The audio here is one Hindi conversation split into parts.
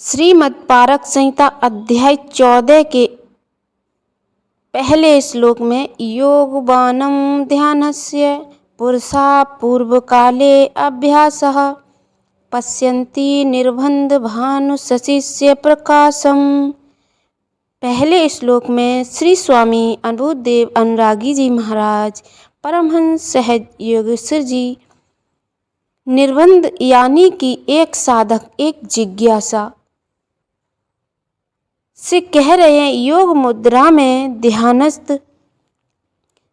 श्रीमद् संहिता अध्याय 14 के पहले श्लोक में योगवानं ध्यानस्य पुरुषा पूर्वकाले अभ्यासः पश्यन्ति निर्बन्धभानुशशिस्य प्रकाशम। पहले श्लोक में श्री स्वामी अनुभूदेव अनुरागी जी महाराज परमहंस सहज योगेश्वर जी निर्बंध यानी कि एक साधक एक जिज्ञासा से कह रहे हैं, योग मुद्रा में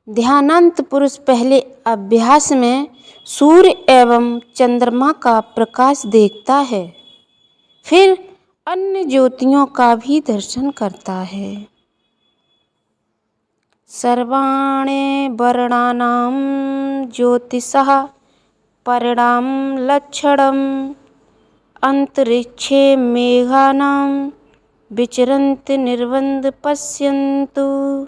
ध्यानांत पुरुष पहले अभ्यास में सूर्य एवं चंद्रमा का प्रकाश देखता है, फिर अन्य ज्योतियों का भी दर्शन करता है। सर्वाणि वर्णानां ज्योतिषः परिणाम लक्षणम् अंतरिक्षे मेघानां विचरन्ति निर्बन्ध पश्यन्तु।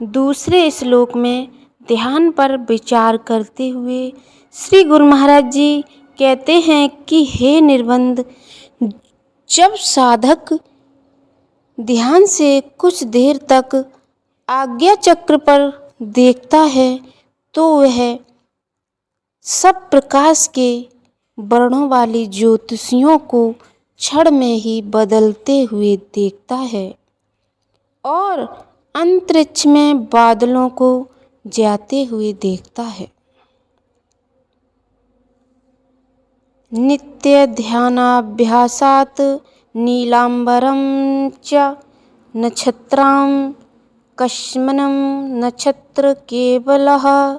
दूसरे श्लोक में ध्यान पर विचार करते हुए श्री गुरु महाराज जी कहते हैं कि हे निर्बंध, जब साधक ध्यान से कुछ देर तक आज्ञा चक्र पर देखता है तो वह सब प्रकाश के वर्णों वाली ज्योतिषियों को क्षण में ही बदलते हुए देखता है और अंतरिक्ष में बादलों को जाते हुए देखता है। नित्य ध्यानाभ्यासात् नीलांबरं च नक्षत्रां कश्मनं नक्षत्र केवलः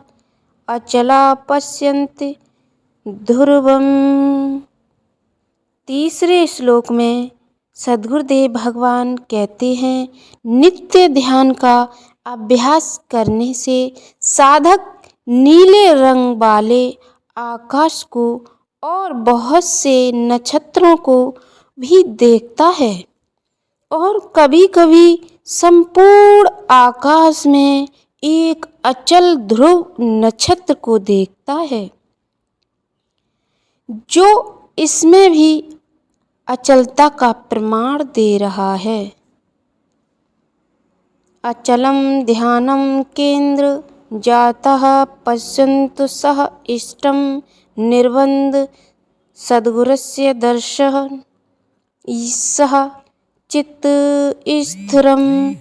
अचला पश्यन्ति ध्रुवम्। तीसरे श्लोक में सद्गुरुदेव भगवान कहते हैं, नित्य ध्यान का अभ्यास करने से साधक नीले रंग वाले आकाश को और बहुत से नक्षत्रों को भी देखता है और कभी-कभी संपूर्ण आकाश में एक अचल ध्रुव नक्षत्र को देखता है, जो इसमें भी अचलता का प्रमाण दे रहा है। अचलम ध्यानम केंद्र जातः पश्यन्तु सह इष्टम निर्बन्ध सद्गुरस्य दर्शन ईशः चित्त स्थिरम।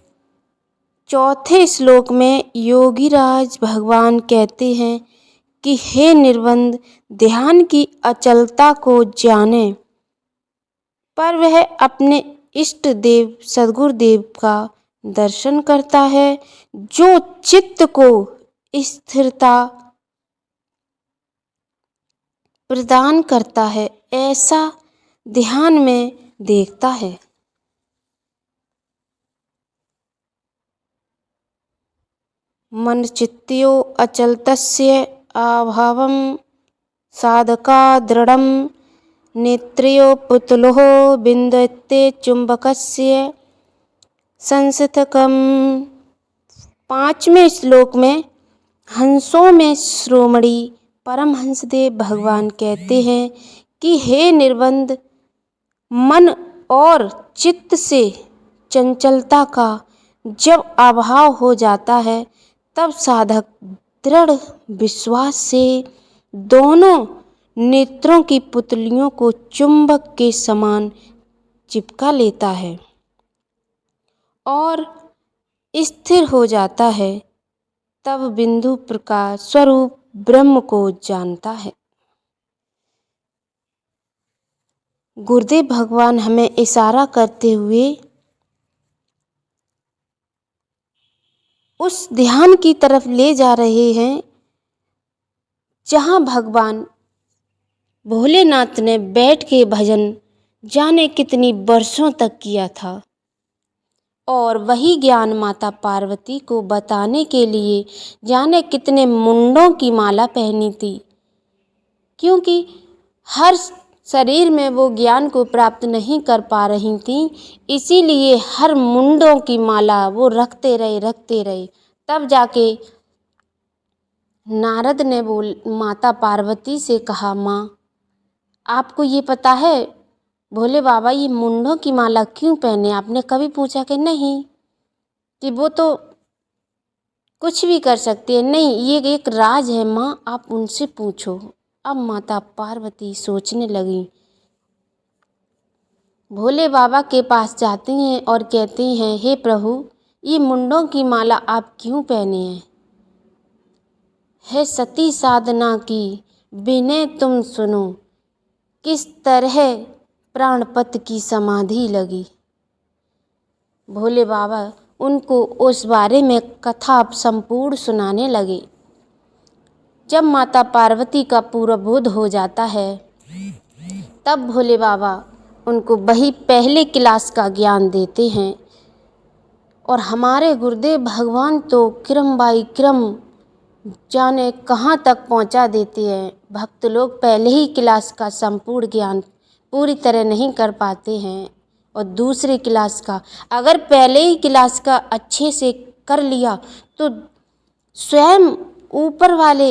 चौथे श्लोक में योगीराज भगवान कहते हैं कि हे निर्बंध, ध्यान की अचलता को जाने पर वह अपने इष्ट देव सद्गुरुदेव का दर्शन करता है, जो चित्त को स्थिरता प्रदान करता है, ऐसा ध्यान में देखता है। मन चित्तो अचलतस्य अभावं साधका दृढ़ं नेत्र्यो पुतुलो बिन्दते चुंबकस्य संस्थकम्। पांचवें श्लोक में हंसों में शिरोमणि परमहंसदेव भगवान कहते हैं कि हे निर्बंध, मन और चित्त से चंचलता का जब अभाव हो जाता है तब साधक दृढ़ विश्वास से दोनों नेत्रों की पुतलियों को चुंबक के समान चिपका लेता है और स्थिर हो जाता है, तब बिंदु प्रकाश स्वरूप ब्रह्म को जानता है। गुरुदेव भगवान हमें इशारा करते हुए उस ध्यान की तरफ ले जा रहे हैं जहाँ भगवान भोलेनाथ ने बैठ के भजन जाने कितनी वर्षों तक किया था और वही ज्ञान माता पार्वती को बताने के लिए जाने कितने मुंडों की माला पहनी थी, क्योंकि हर शरीर में वो ज्ञान को प्राप्त नहीं कर पा रही थी, इसीलिए हर मुंडों की माला वो रखते रहे। तब जाके नारद ने माता पार्वती से कहा, माँ आपको ये पता है भोले बाबा ये मुंडों की माला क्यों पहने? आपने कभी पूछा कि नहीं, कि वो तो कुछ भी कर सकती है? नहीं, ये एक राज है माँ, आप उनसे पूछो। अब माता पार्वती सोचने लगी, भोले बाबा के पास जाती हैं और कहती हैं, हे प्रभु, ये मुंडों की माला आप क्यों पहने हैं? है सती साधना की विनय तुम सुनो, किस तरह प्राणपत की समाधि लगी। भोले बाबा उनको उस बारे में कथा संपूर्ण सुनाने लगे। जब माता पार्वती का पूरा बोध हो जाता है, तब भोले बाबा उनको वही पहले क्लास का ज्ञान देते हैं। और हमारे गुरुदेव भगवान तो क्रम बाई क्रम जाने कहाँ तक पहुँचा देते हैं। भक्त लोग पहले ही क्लास का संपूर्ण ज्ञान पूरी तरह नहीं कर पाते हैं, और दूसरी क्लास का अगर पहले ही क्लास का अच्छे से कर लिया तो स्वयं ऊपर वाले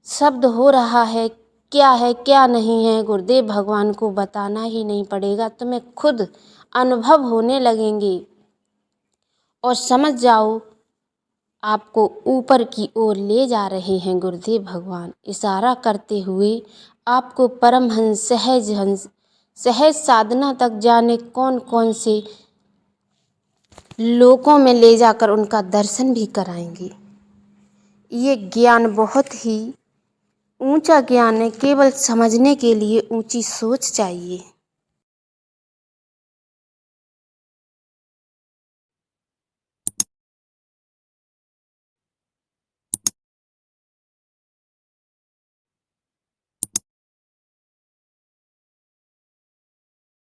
शब्द हो रहा है क्या नहीं है, गुरुदेव भगवान को बताना ही नहीं पड़ेगा, तुम्हें खुद अनुभव होने लगेंगे और समझ जाओ आपको ऊपर की ओर ले जा रहे हैं गुरुदेव भगवान, इशारा करते हुए आपको परमहंस सहज साधना तक जाने कौन कौन से लोकों में ले जाकर उनका दर्शन भी कराएंगे। ये ज्ञान बहुत ही ऊंचा ज्ञान है, केवल समझने के लिए ऊंची सोच चाहिए।